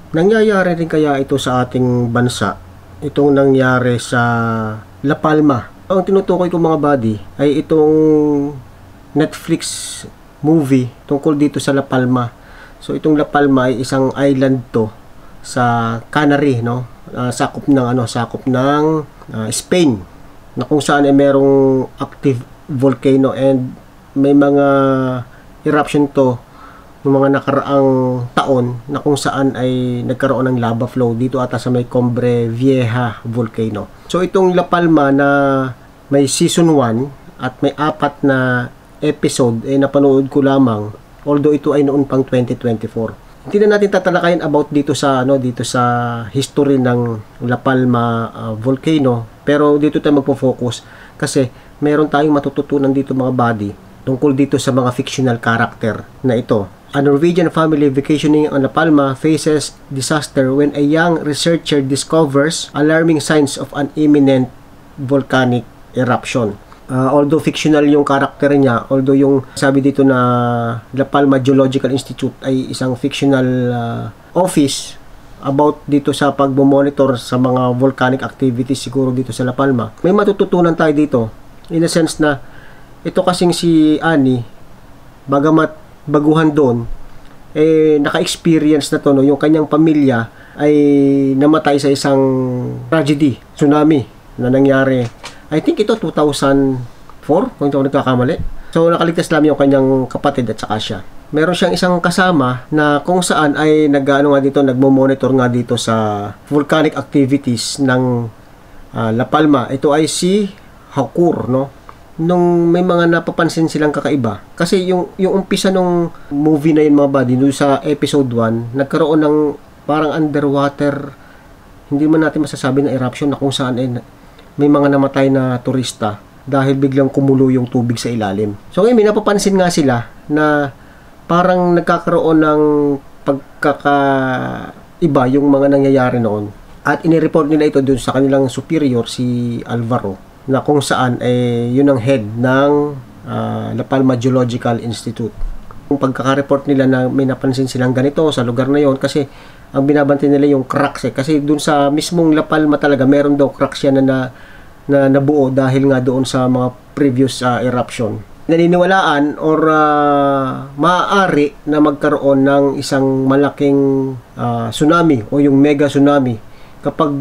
Nangyayari rin kaya ito sa ating bansa? Itong nangyari sa La Palma. Ang tinutukoy ko mga buddy ay itong Netflix movie tungkol dito sa La Palma. So itong La Palma ay isang island to sa Canary, no? Sakop ng Spain, na kung saan ay merong active volcano and may mga eruption to ng mga nakaraang taon na kung saan ay nagkaroon ng lava flow dito ata sa may Cumbre Vieja volcano. So itong La Palma na may season 1 at may 4 na episode ay napanood ko lamang, although ito ay noon pang 2024. Hindi na natin tatalakayin about dito sa history ng La Palma volcano, pero dito tayo magpo-focus kasi meron tayong matututunan dito mga buddy tungkol dito sa mga fictional character na ito. A Norwegian family vacationing on La Palma faces disaster when a young researcher discovers alarming signs of an imminent volcanic eruption. Although fictional yung karakter niya, although yung sabi dito na La Palma Geological Institute ay isang fictional office about dito sa pagmonitor sa mga volcanic activities siguro dito sa La Palma, may matututunan tayo dito in a sense na ito kasing si Annie, bagamat baguhan doon, naka-experience na to, no? Yung kanyang pamilya ay namatay sa isang tragedy, tsunami na nangyari. I think ito 2004 kung ito nagkakamali. So nakaligtas lang yung kanyang kapatid at saka siya. Meron siyang isang kasama na kung saan ay nagmo-monitor nga dito sa volcanic activities ng La Palma. Ito ay si Hakur, no? Nung may mga napapansin silang kakaiba. Kasi yung umpisa nung movie na yun mga buddy, nung sa episode 1, nagkaroon ng parang underwater, hindi man natin masasabi na eruption na kung saan may mga namatay na turista dahil biglang kumulo yung tubig sa ilalim. So ngayon may napapansin nga sila na parang nagkakaroon ng pagkakaiba yung mga nangyayari noon. At inireport nila ito dun sa kanilang superior, si Alvaro, na kung saan yun ang head ng La Palma Geological Institute. Yung pagkaka-report nila na may napansin silang ganito sa lugar na yon, kasi ang binabantay nila yung cracks kasi dun sa mismong La Palma talaga meron daw cracks yan na nabuo dahil nga doon sa mga previous eruption. Naniniwalaan or maaari na magkaroon ng isang malaking tsunami o yung mega tsunami kapag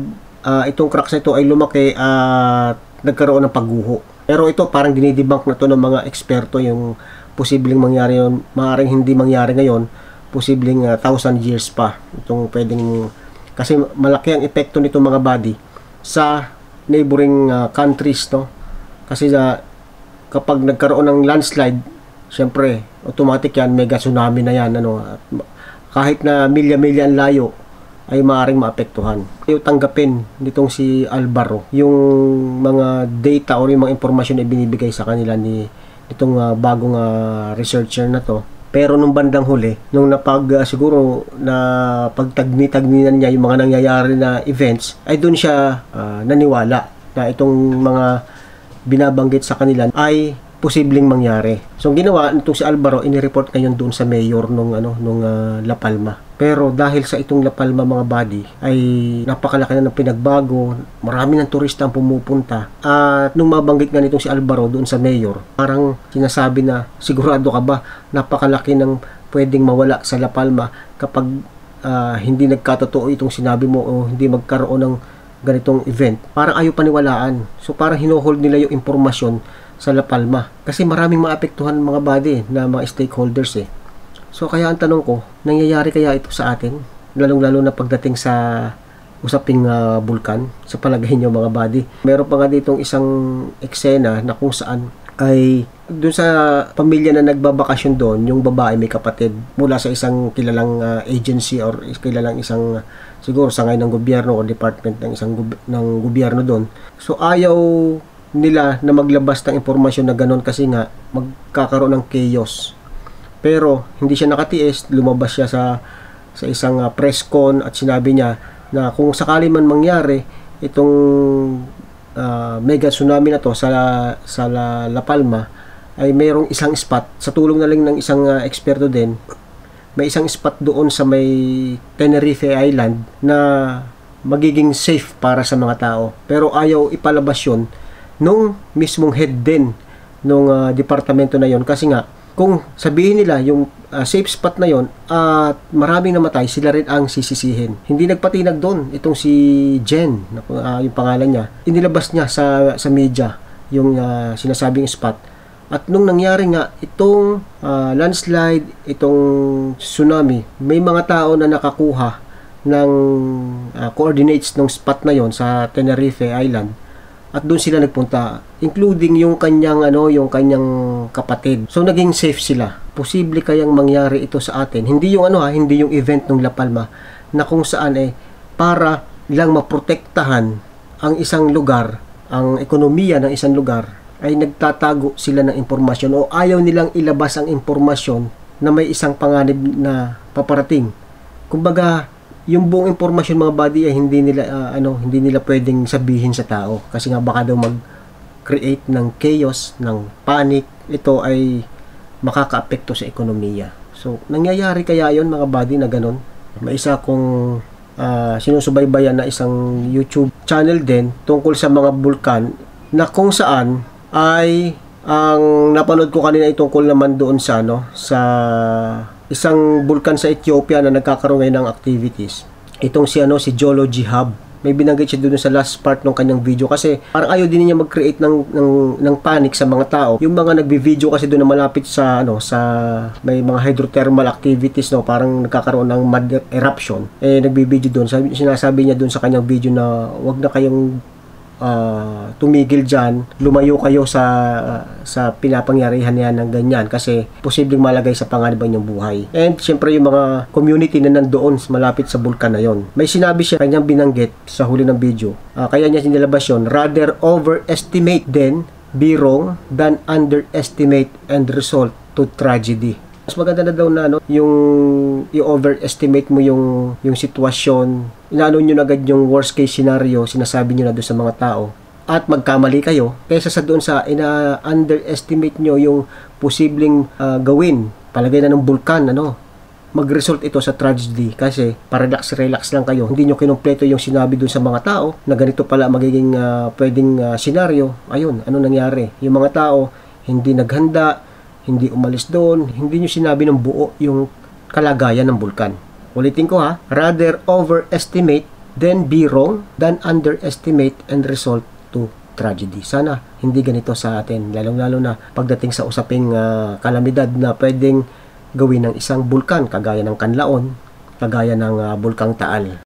itong cracks na ito ay lumaki at nagkaroon ng pagguho. Pero ito parang dinidebunk na to ng mga eksperto, yung posibleng mangyari yun, maaaring hindi mangyari ngayon, posibleng 1,000 years pa itong pwedeng, kasi malaki ang epekto nito mga buddy sa neighboring countries, no? Kasi kapag nagkaroon ng landslide, syempre automatic yan, mega tsunami na yan, ano? At kahit na milya-milya ang layo ay maaaring maapektuhan. Yung tanggapin nitong si Alvaro yung mga data o yung mga informasyon na binibigay sa kanila nitong bagong researcher na to. Pero nung bandang huli, nung siguro na pagtagni-tagninan niya yung mga nangyayari na events, ay doon siya naniwala na itong mga binabanggit sa kanila ay posibleng mangyari. So ang ginawa nitong si Alvaro, inireport ngayon doon sa mayor nung La Palma. Pero dahil sa itong La Palma mga buddy ay napakalaki na ng pinagbago, marami ng turista ang pumupunta. At nung mabanggit nga nitong si Alvaro doon sa mayor, parang sinasabi na, sigurado ka ba napakalaki ng pwedeng mawala sa La Palma kapag hindi nagkatotoo itong sinabi mo o hindi magkaroon ng ganitong event. Parang ayaw paniwalaan. So parang hinohold nila yung impormasyon sa La Palma. Kasi maraming maapektuhan mga buddy na mga stakeholders So kaya ang tanong ko, nangyayari kaya ito sa atin? Lalong-lalo na pagdating sa usaping bulkan, sa palagay nyo mga buddy. Meron pa nga ditong isang eksena na kung saan ay doon sa pamilya na nagbabakasyon doon, yung babae may kapatid mula sa isang kilalang agency or kilalang isang siguro sangay ng gobyerno o department ng gobyerno doon. So ayaw nila na maglabas ng impormasyon na gano'n kasi nga magkakaroon ng chaos. Pero hindi siya nakatiis, lumabas siya sa isang press con at sinabi niya na kung sakali man mangyari itong mega tsunami na to sa La Palma, ay mayroong isang spot sa tulong na lang ng isang eksperto din may isang spot doon sa may Tenerife Island na magiging safe para sa mga tao. Pero ayaw ipalabas yun nung mismong head din nung departamento na yon, kasi nga kung sabihin nila yung safe spot na yon at maraming namatay, sila rin ang sisisihin. Hindi nagpatinag doon itong si Jen, yung pangalan niya. Inilabas niya sa media yung sinasabing spot. At nung nangyari nga itong landslide, itong tsunami, may mga tao na nakakuha ng coordinates ng spot na yon sa Tenerife Island. At doon sila nagpunta, including yung kanyang kapatid. So naging safe sila. Posible kayang mangyari ito sa atin. Hindi yung hindi yung event ng La Palma na kung saan para lang maprotektahan ang isang lugar, ang ekonomiya ng isang lugar, ay nagtatago sila ng impormasyon o ayaw nilang ilabas ang impormasyon na may isang panganib na paparating. Kumbaga, yung buong impormasyon mga buddy ay hindi nila pwedeng sabihin sa tao, kasi nga baka daw mag-create ng chaos, ng panic. Ito ay makakaapekto sa ekonomiya. So nangyayari kaya yon mga buddy na ganun. May isa kong sinusubaybayan na isang YouTube channel din tungkol sa mga bulkan, na kung saan ay ang napanood ko kanina ay tungkol naman doon sa sa isang bulkan sa Ethiopia na nagkakaroon ngayon ng activities. Itong si Geology Hub. May binanggit siya doon sa last part ng kanyang video, kasi parang ayaw din niya mag-create ng panic sa mga tao. Yung mga nagbi-video kasi doon na malapit sa sa may mga hydrothermal activities, parang nagkakaroon ng mud eruption. Nagbi-video doon. Sinasabi niya doon sa kanyang video na wag na kayong tumigil dyan, lumayo kayo sa pinapangyarihan yan ng ganyan, kasi posibleng malagay sa panganib ang inyong buhay. And syempre yung mga community na nandoon malapit sa bulkan na yon, may sinabi siya, kanyang binanggit sa huli ng video, kaya niya sinilabas yun, rather overestimate than be wrong than underestimate and result to tragedy. Mas maganda na daw na yung i-overestimate mo yung sitwasyon, inaano nyo na agad yung worst case scenario, sinasabi nyo na doon sa mga tao, at magkamali kayo, kaysa sa doon sa ina-underestimate nyo yung posibleng gawin, palagay na ng bulkan, mag-result ito sa tragedy, kasi relax lang kayo, hindi nyo kinumpleto yung sinabi doon sa mga tao, na ganito pala magiging pwedeng scenario. Ayun, ano nangyari? Yung mga tao, hindi naghanda, hindi umalis doon, hindi nyo sinabi ng buo yung kalagayan ng bulkan. Ulitin ko rather overestimate than be wrong than underestimate and result to tragedy. Sana hindi ganito sa atin, lalong-lalo na pagdating sa usaping kalamidad na pwedeng gawin ng isang bulkan, kagaya ng Canlaon, kagaya ng Bulkang Taal.